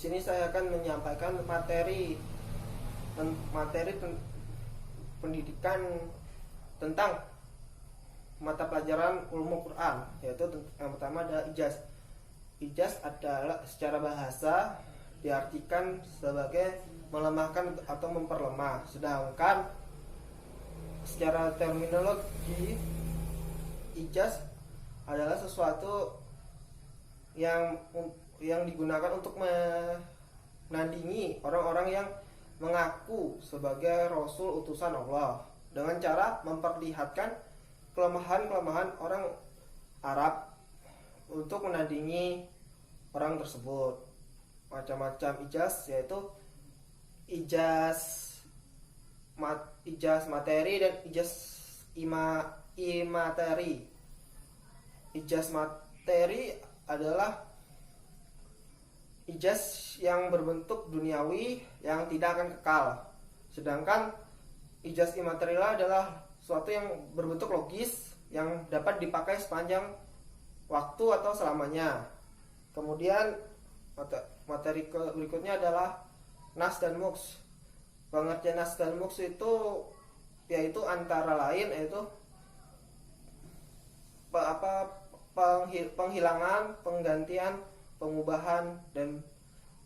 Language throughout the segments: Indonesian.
sini saya akan menyampaikan materi pendidikan tentang mata pelajaran ilmu Quran, yaitu yang pertama ada ijaz. Ijaz adalah secara bahasa diartikan sebagai melemahkan atau memperlemah, sedangkan secara terminologi ijaz adalah sesuatu yang digunakan untuk menandingi orang-orang yang mengaku sebagai rasul utusan Allah dengan cara memperlihatkan kelemahan-kelemahan orang Arab untuk menandingi orang tersebut. Macam-macam ijaz, yaitu ijaz materi dan ijaz imateri. Ijaz materi adalah ijaz yang berbentuk duniawi yang tidak akan kekal, sedangkan ijaz imaterial adalah suatu yang berbentuk logis yang dapat dipakai sepanjang waktu atau selamanya. Kemudian materi berikutnya adalah nas dan muks. Pengertian nas dan muks itu yaitu antara lain yaitu penghilangan, penggantian, pengubahan dan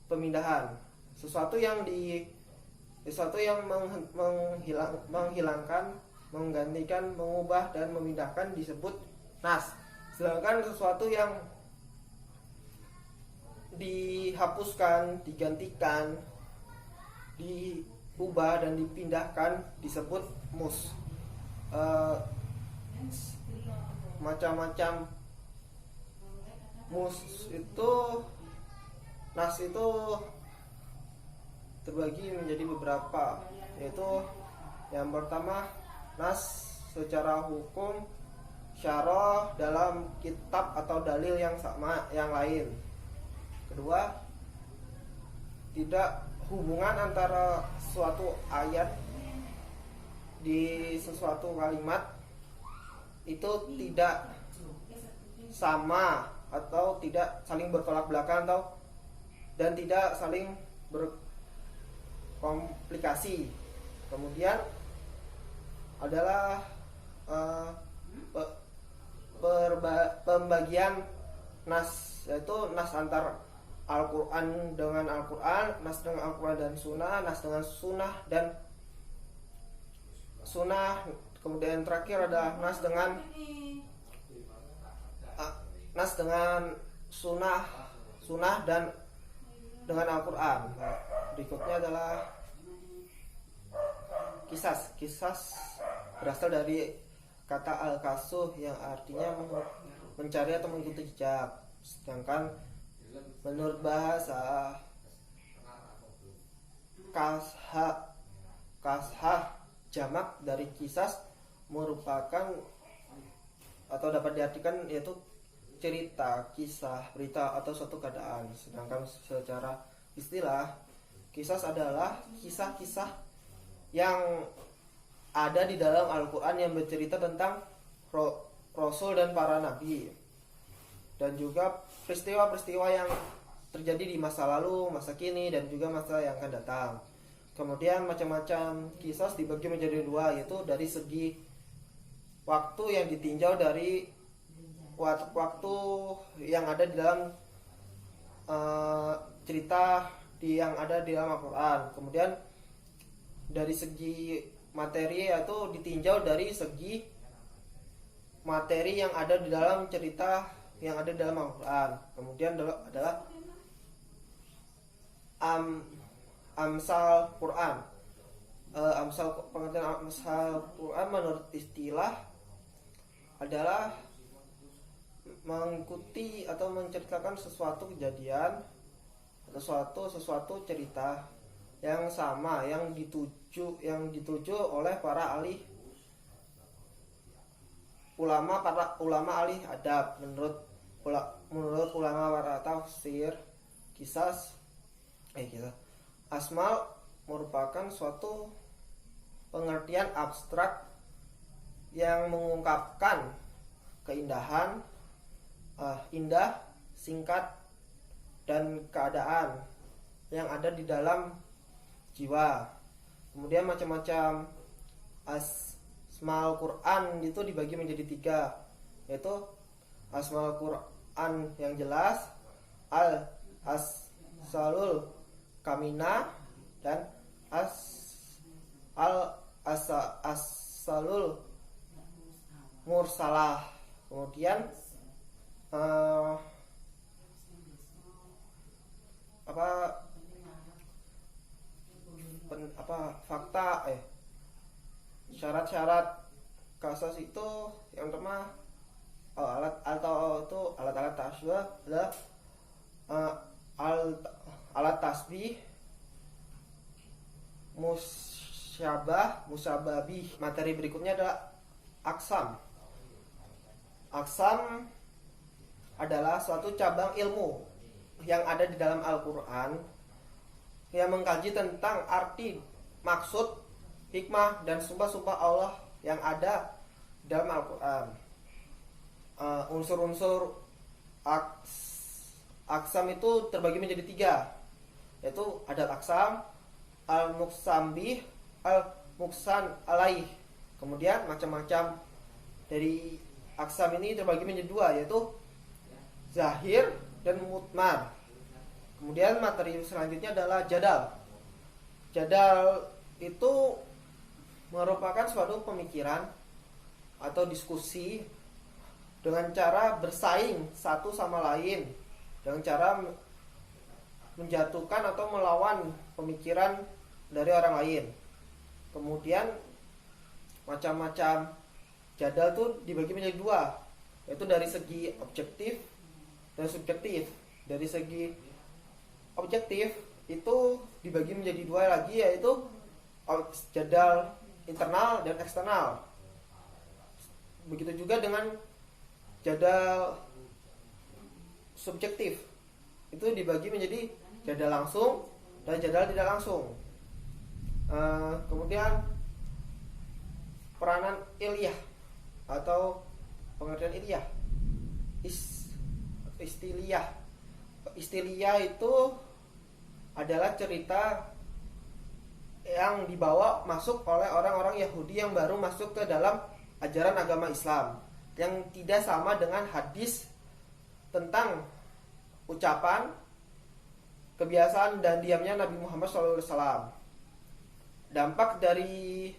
pemindahan. Sesuatu yang menghilangkan, menggantikan, mengubah dan memindahkan disebut nas. Sedangkan sesuatu yang dihapuskan, digantikan, diubah dan dipindahkan disebut mus. Macam-macam mus itu, nas itu terbagi menjadi beberapa, yaitu yang pertama nas secara hukum syarah dalam kitab atau dalil yang sama yang lain. Kedua, tidak hubungan antara suatu ayat di sesuatu kalimat itu tidak sama atau tidak saling bertolak belakang dan tidak saling berkomplikasi. Kemudian adalah pembagian nas, yaitu nas antar Al-Quran dengan Al-Quran, nas dengan Al-Quran dan Sunnah, nas dengan Sunnah dan Sunnah. Kemudian terakhir ada nas dengan Sunnah dan dengan Al-Quran. Berikutnya adalah kisas. Kisas berasal dari kata al-kasuh yang artinya mencari atau mengikuti jejak. Sedangkan menurut bahasa kashah jamak dari kisas merupakan atau dapat diartikan yaitu cerita, kisah, berita atau suatu keadaan. Sedangkan secara istilah kisas adalah kisah-kisah yang ada di dalam Al-Quran yang bercerita tentang Rasul dan para Nabi, dan juga peristiwa-peristiwa yang terjadi di masa lalu, masa kini, dan juga masa yang akan datang. Kemudian macam-macam kisah dibagi menjadi dua, yaitu dari segi waktu yang ditinjau dari waktu yang ada di dalam cerita yang ada di dalam Al-Quran. Kemudian dari segi materi, yaitu ditinjau dari segi materi yang ada di dalam cerita yang ada di dalam Al-Quran. Kemudian adalah amsal Quran. Pengertian amsal Quran menurut istilah adalah mengikuti atau menceritakan sesuatu kejadian atau sesuatu cerita yang sama yang dituju oleh para ulama ahli adab. Menurut ulama para tafsir, asmal merupakan suatu pengertian abstrak yang mengungkapkan keindahan, indah, singkat, dan keadaan yang ada di dalam jiwa. Kemudian macam-macam asmaul Quran itu dibagi menjadi 3, yaitu asmaul Quran yang jelas, as-salul kamina, dan as-salul mursalah. Kemudian fakta syarat-syarat kasas itu yang pertama alat-alat tasbih adalah alat tasbih, musyababih. Materi berikutnya adalah aksam. Aksam adalah suatu cabang ilmu yang ada di dalam Al-Quran yang mengkaji tentang arti, maksud, hikmah, dan sumpah-sumpah Allah yang ada di dalam Al-Quran. Unsur-unsur aksam itu terbagi menjadi 3, yaitu ada aksam, al-muqsambih, al-muqsan alaih. Kemudian macam-macam dari aksam ini terbagi menjadi 2, yaitu zahir dan mutmar. Kemudian materi selanjutnya adalah jadal. Jadal itu merupakan suatu pemikiran atau diskusi dengan cara bersaing satu sama lain, dengan cara menjatuhkan atau melawan pemikiran dari orang lain. Kemudian macam-macam jadal itu dibagi menjadi 2, yaitu dari segi objektif dan subjektif. Dari segi objektif itu dibagi menjadi 2 lagi, yaitu jadal internal dan eksternal. Begitu juga dengan jadal subjektif, itu dibagi menjadi jadal langsung dan jadal tidak langsung. Kemudian peranan iliyah atau pengertian iliyah, istiliyah itu adalah cerita yang dibawa masuk oleh orang-orang Yahudi yang baru masuk ke dalam ajaran agama Islam, yang tidak sama dengan hadis tentang ucapan, kebiasaan, dan diamnya Nabi Muhammad SAW. Dampak dari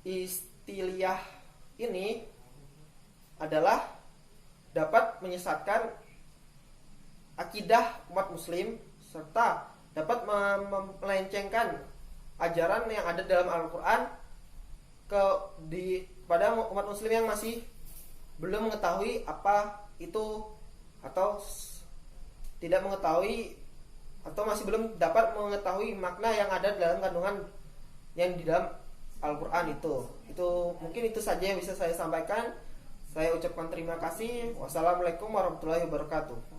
istiliyah ini adalah dapat menyesatkan akidah umat muslim, serta dapat melencengkan ajaran yang ada dalam Al-Quran kepada umat muslim yang masih belum mengetahui apa itu, atau tidak mengetahui, atau masih belum dapat mengetahui makna yang ada dalam kandungan yang di dalam Al-Quran itu. Mungkin itu saja yang bisa saya sampaikan. Saya ucapkan terima kasih. Wassalamualaikum warahmatullahi wabarakatuh.